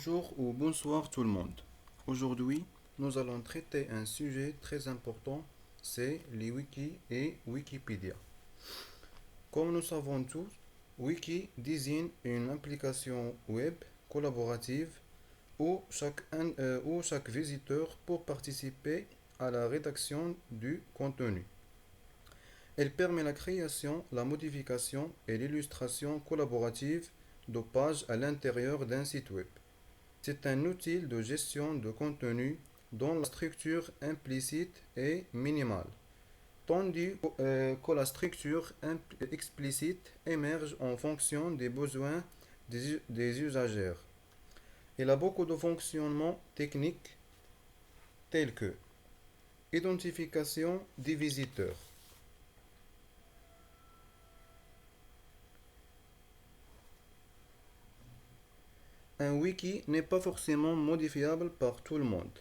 Bonjour ou bonsoir tout le monde. Aujourd'hui, nous allons traiter un sujet très important, c'est les wikis et Wikipédia. Comme nous savons tous, wiki désigne une application web collaborative où chaque visiteur peut participer à la rédaction du contenu. Elle permet la création, la modification et l'illustration collaborative de pages à l'intérieur d'un site web. C'est un outil de gestion de contenu dont la structure implicite est minimale, tandis que la structure explicite émerge en fonction des besoins des usagers. Il a beaucoup de fonctionnements techniques tels que identification des visiteurs. Un wiki n'est pas forcément modifiable par tout le monde.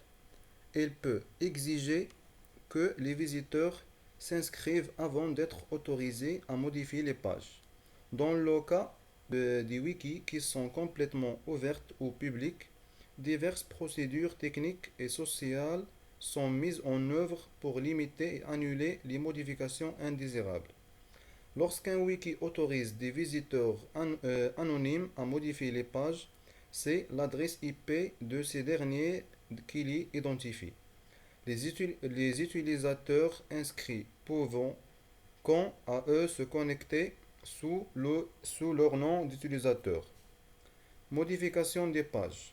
Il peut exiger que les visiteurs s'inscrivent avant d'être autorisés à modifier les pages. Dans le cas des wikis qui sont complètement ouvertes au public, diverses procédures techniques et sociales sont mises en œuvre pour limiter et annuler les modifications indésirables. Lorsqu'un wiki autorise des visiteurs anonymes à modifier les pages, c'est l'adresse IP de ces derniers qui l'y identifie. Les utilisateurs inscrits peuvent, quant à eux, se connecter sous leur nom d'utilisateur. Modification des pages.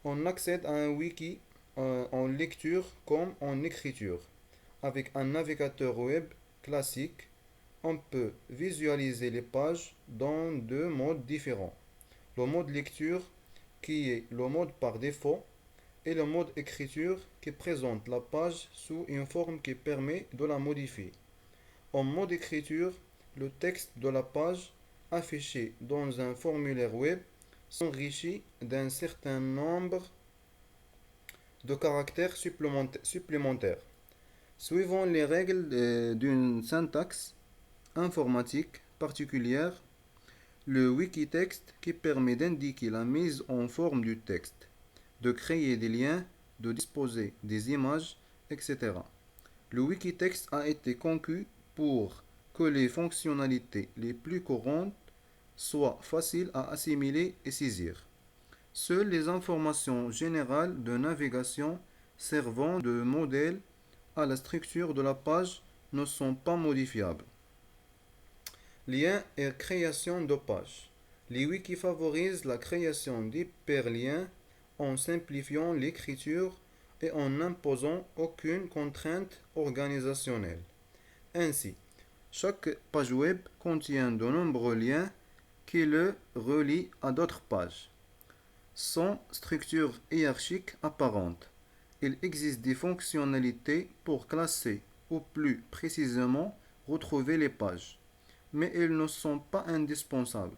On accède à un wiki en lecture comme en écriture. Avec un navigateur web classique, on peut visualiser les pages dans deux modes différents. Le mode lecture, qui est le mode par défaut, et le mode écriture, qui présente la page sous une forme qui permet de la modifier. En mode écriture, le texte de la page affiché dans un formulaire web s'enrichit d'un certain nombre de caractères supplémentaires. Suivant les règles d'une syntaxe informatique particulière, le wikitext qui permet d'indiquer la mise en forme du texte, de créer des liens, de disposer des images, etc. Le wikitext a été conçu pour que les fonctionnalités les plus courantes soient faciles à assimiler et saisir. Seules les informations générales de navigation servant de modèle à la structure de la page ne sont pas modifiables. Lien et création de pages. Les wikis favorisent la création d'hyperliens en simplifiant l'écriture et en n'imposant aucune contrainte organisationnelle. Ainsi, chaque page web contient de nombreux liens qui le relient à d'autres pages. Sans structure hiérarchique apparente, il existe des fonctionnalités pour classer ou plus précisément retrouver les pages, mais elles ne sont pas indispensables.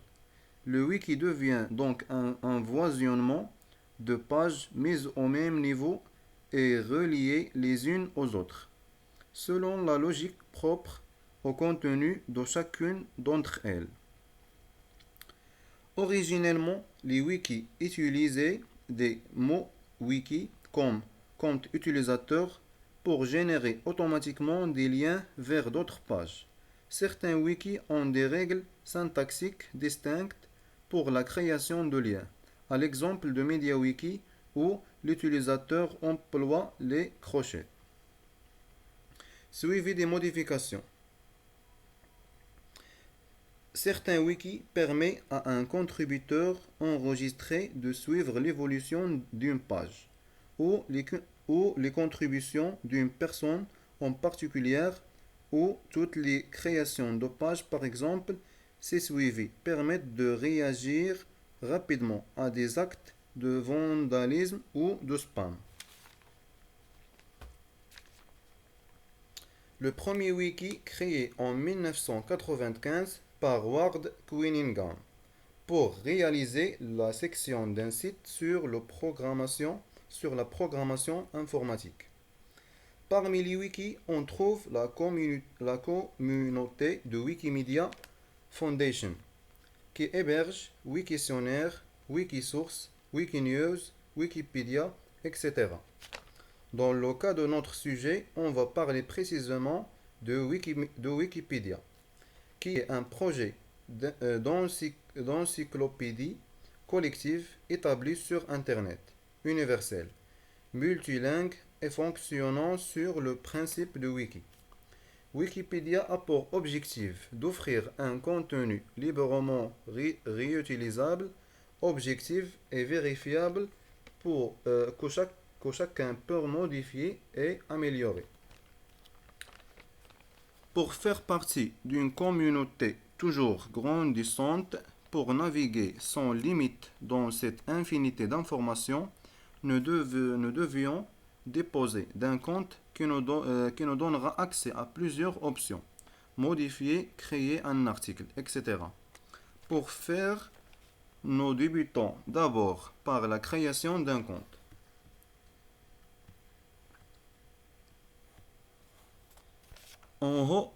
Le wiki devient donc un voisinnement de pages mises au même niveau et reliées les unes aux autres, selon la logique propre au contenu de chacune d'entre elles. Originellement, les wikis utilisaient des mots wiki comme compte utilisateur pour générer automatiquement des liens vers d'autres pages. Certains wikis ont des règles syntaxiques distinctes pour la création de liens, à l'exemple de MediaWiki où l'utilisateur emploie les crochets. Suivi des modifications. Certains wikis permettent à un contributeur enregistré de suivre l'évolution d'une page ou les contributions d'une personne en particulier ou toutes les créations de pages par exemple. Ces suivis permettent de réagir rapidement à des actes de vandalisme ou de spam. Le premier wiki créé en 1995 par Ward Cunningham pour réaliser la section d'un site sur la programmation informatique. Parmi les wikis, on trouve la communauté de Wikimedia Foundation qui héberge Wiktionnaire, Wikisource Wikinews, Wikipédia, etc. Dans le cas de notre sujet, on va parler précisément de Wikipédia, qui est un projet d'encyclopédie collective établi sur Internet, universel, multilingue et fonctionnant sur le principe de Wiki. Wikipédia a pour objectif d'offrir un contenu librement réutilisable, objectif et vérifiable pour que chacun peut modifier et améliorer. Pour faire partie d'une communauté toujours grandissante, pour naviguer sans limite dans cette infinité d'informations, nous devions déposer d'un compte qui nous donnera accès à plusieurs options. Modifier, créer un article, etc. Pour faire, nous débutons d'abord par la création d'un compte. En haut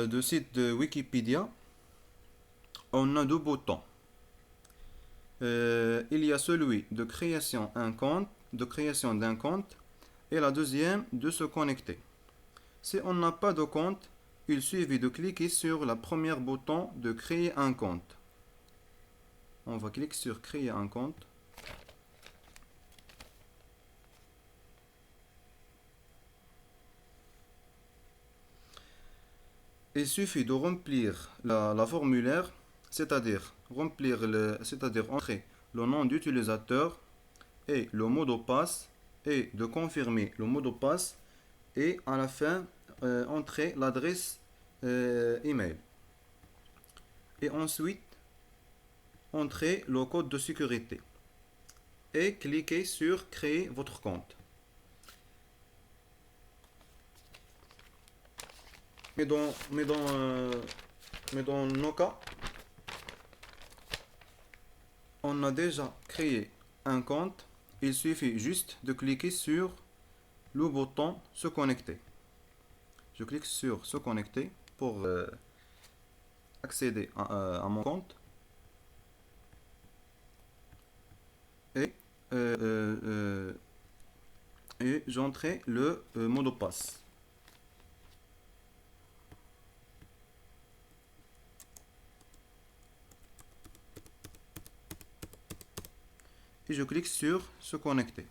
du site de Wikipédia, on a deux boutons. Il y a celui de création d'un compte et la deuxième de se connecter. Si on n'a pas de compte, il suffit de cliquer sur le premier bouton de créer un compte. On va cliquer sur créer un compte. Il suffit de remplir la formulaire, c'est-à-dire entrer le nom d'utilisateur et le mot de passe et de confirmer le mot de passe et à la fin entrer l'adresse email. Et ensuite entrer le code de sécurité et cliquez sur créer votre compte. Mais dans nos cas, on a déjà créé un compte. Il suffit juste de cliquer sur le bouton se connecter. Je clique sur se connecter pour accéder à mon compte. Et, et j'entrais le mot de passe. Et je clique sur se connecter.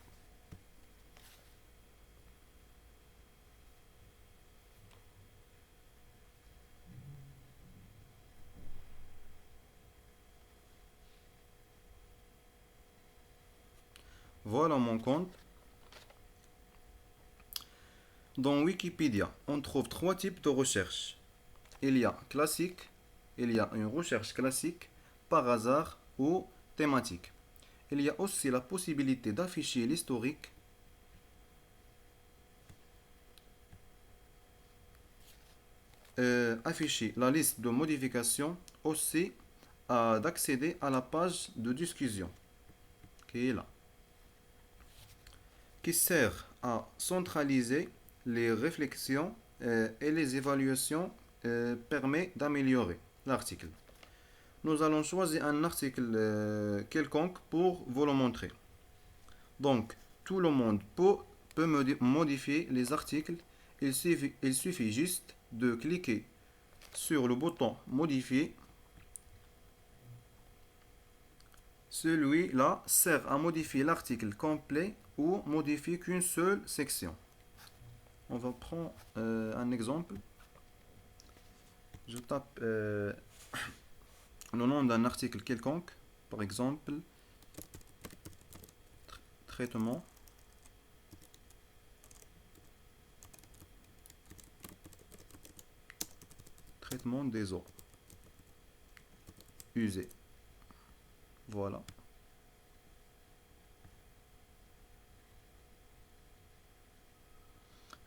Voilà mon compte. Dans Wikipédia, on trouve trois types de recherche. Il y a classique, il y a une recherche classique, par hasard ou thématique. Il y a aussi la possibilité d'afficher l'historique. Afficher la liste de modifications, aussi d'accéder à la page de discussion qui est là, qui sert à centraliser les réflexions et les évaluations, permet d'améliorer l'article. Nous allons choisir un article quelconque pour vous le montrer. Donc, tout le monde peut modifier les articles. Il suffit juste de cliquer sur le bouton modifier. Celui-là sert à modifier l'article complet ou modifier qu'une seule section. On va prendre un exemple. Je tape le nom d'un article quelconque, par exemple traitement des eaux usées. Voilà.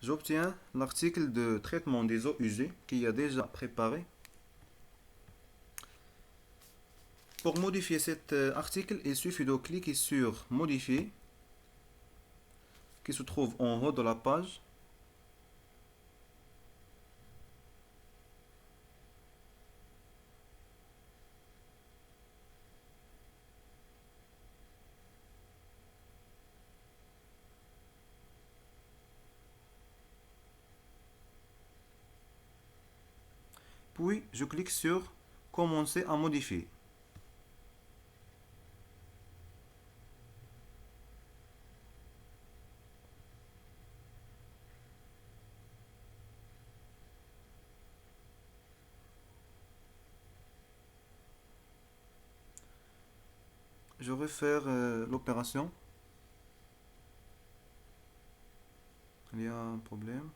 J'obtiens l'article de traitement des eaux usées qui est déjà préparé. Pour modifier cet article, il suffit de cliquer sur modifier qui se trouve en haut de la page. Puis je clique sur Commencer à modifier. Je vais faire l'opération. Il y a un problème.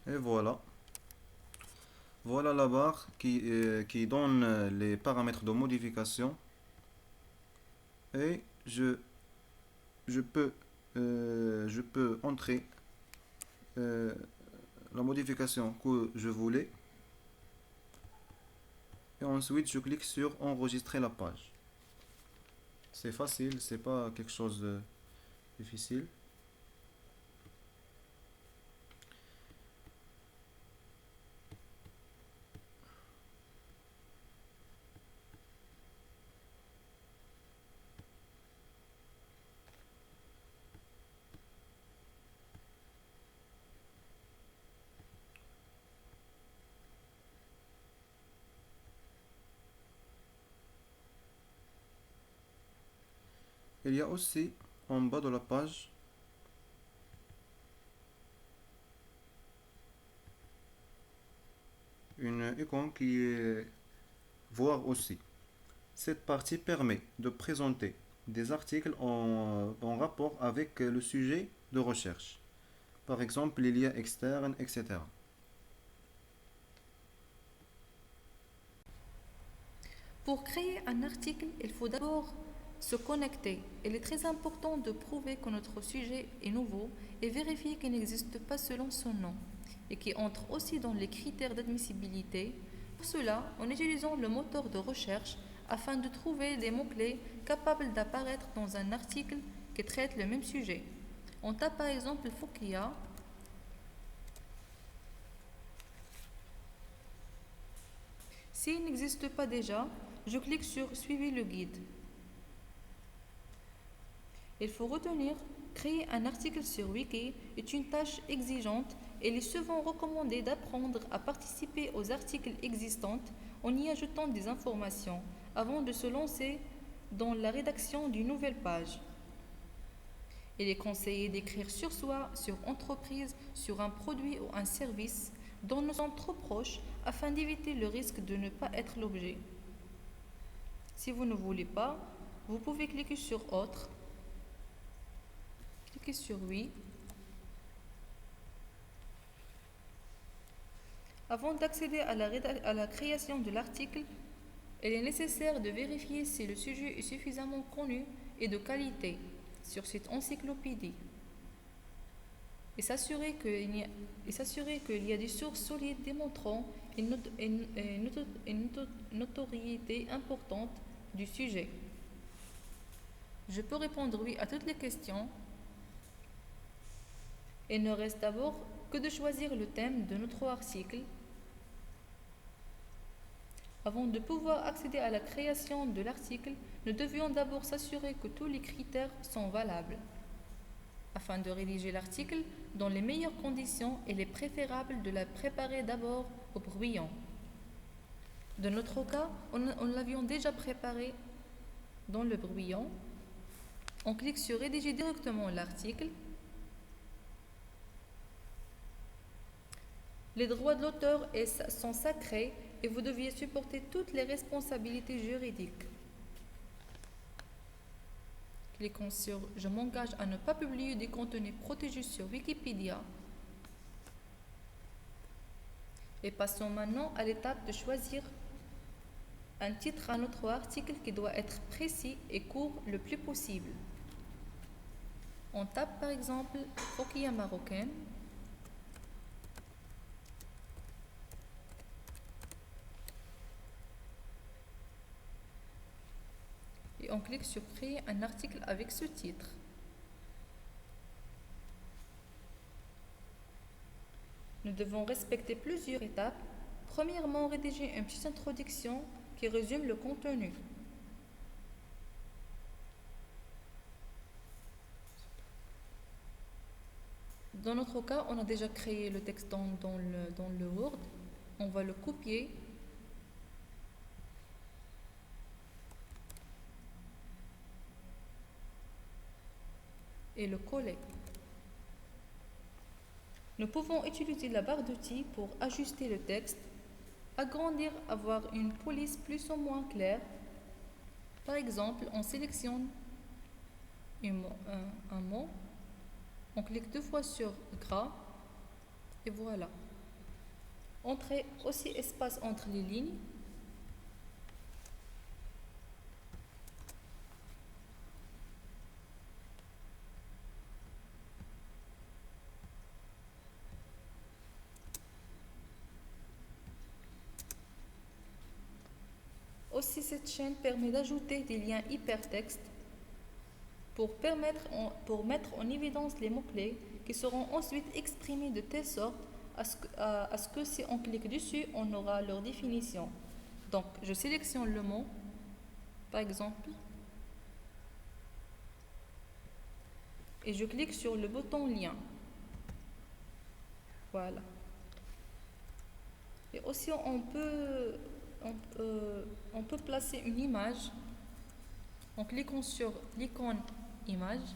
Et voilà. Voilà la barre qui donne les paramètres de modification. Et je peux, je peux entrer la modification que je voulais. Et ensuite, je clique sur enregistrer la page. C'est facile, c'est pas quelque chose de difficile. Il y a aussi en bas de la page une icône qui est voir aussi. Cette partie permet de présenter des articles en rapport avec le sujet de recherche. Par exemple, les liens externes, etc. Pour créer un article, il faut d'abord se connecter. Il est très important de prouver que notre sujet est nouveau et vérifier qu'il n'existe pas selon son nom et qui entre aussi dans les critères d'admissibilité. Pour cela, en utilisant le moteur de recherche afin de trouver des mots-clés capables d'apparaître dans un article qui traite le même sujet. On tape par exemple Fokia. S'il n'existe pas déjà, je clique sur Suivez le guide. Il faut retenir, créer un article sur Wiki est une tâche exigeante et il est souvent recommandé d'apprendre à participer aux articles existants en y ajoutant des informations avant de se lancer dans la rédaction d'une nouvelle page. Il est conseillé d'écrire sur soi, sur entreprise, sur un produit ou un service dont nous sommes trop proches afin d'éviter le risque de ne pas être l'objet. Si vous ne voulez pas, vous pouvez cliquer sur Autre. Cliquez sur Oui. Avant d'accéder à la création de l'article, il est nécessaire de vérifier si le sujet est suffisamment connu et de qualité sur cette encyclopédie et s'assurer qu'il y a des sources solides démontrant une notoriété importante du sujet. Je peux répondre oui à toutes les questions. Il ne reste d'abord que de choisir le thème de notre article. Avant de pouvoir accéder à la création de l'article, nous devions d'abord s'assurer que tous les critères sont valables. Afin de rédiger l'article dans les meilleures conditions, il est préférable de la préparer d'abord au brouillon. Dans notre cas, on l'avions déjà préparé dans le brouillon. On clique sur Rédiger directement l'article. Les droits de l'auteur sont sacrés et vous deviez supporter toutes les responsabilités juridiques. Cliquons sur Je m'engage à ne pas publier des contenus protégés sur Wikipédia. Et passons maintenant à l'étape de choisir un titre à notre article qui doit être précis et court le plus possible. On tape par exemple Fokia marocaine. Et on clique sur Créer un article avec ce titre. Nous devons respecter plusieurs étapes. Premièrement, rédiger une petite introduction qui résume le contenu. Dans notre cas, on a déjà créé le texte dans le Word. On va le copier et le coller. Nous pouvons utiliser la barre d'outils pour ajuster le texte, agrandir, avoir une police plus ou moins claire. Par exemple, on sélectionne un mot, on clique 2 fois sur gras et voilà. Entrer aussi espace entre les lignes. Aussi, cette chaîne permet d'ajouter des liens hypertextes pour mettre en évidence les mots-clés qui seront ensuite exprimés de telle sorte à ce que si on clique dessus, on aura leur définition. Donc, je sélectionne le mot, par exemple, et je clique sur le bouton lien. Voilà. Et aussi, on peut placer une image en cliquant sur l'icône image.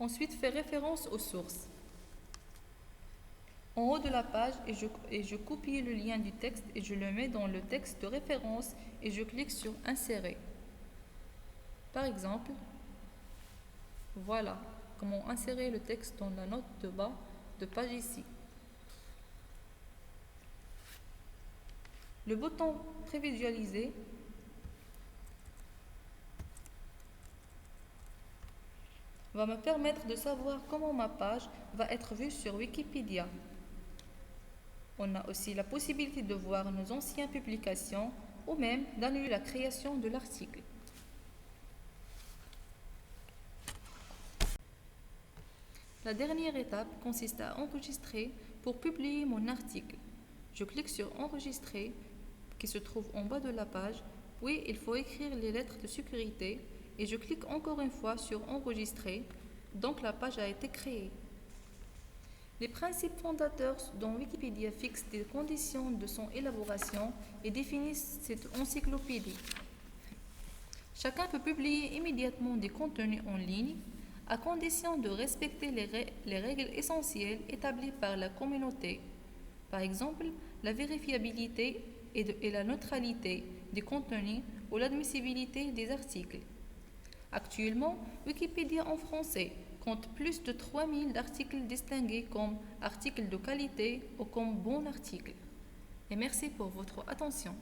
Ensuite, faire référence aux sources. En haut de la page, je copie le lien du texte et je le mets dans le texte de référence et je clique sur insérer. Par exemple, voilà comment insérer le texte dans la note de bas de page ici. Le bouton prévisualiser va me permettre de savoir comment ma page va être vue sur Wikipédia. On a aussi la possibilité de voir nos anciennes publications ou même d'annuler la création de l'article. La dernière étape consiste à enregistrer pour publier mon article. Je clique sur enregistrer qui se trouve en bas de la page, puis il faut écrire les lettres de sécurité et je clique encore une fois sur enregistrer, donc la page a été créée. Les principes fondateurs dans Wikipédia fixent des conditions de son élaboration et définissent cette encyclopédie. Chacun peut publier immédiatement des contenus en ligne à condition de respecter les règles essentielles établies par la communauté. Par exemple, la vérifiabilité et la neutralité des contenus ou l'admissibilité des articles. Actuellement, Wikipédia en français compte plus de 3000 articles distingués comme articles de qualité ou comme bons articles. Et merci pour votre attention.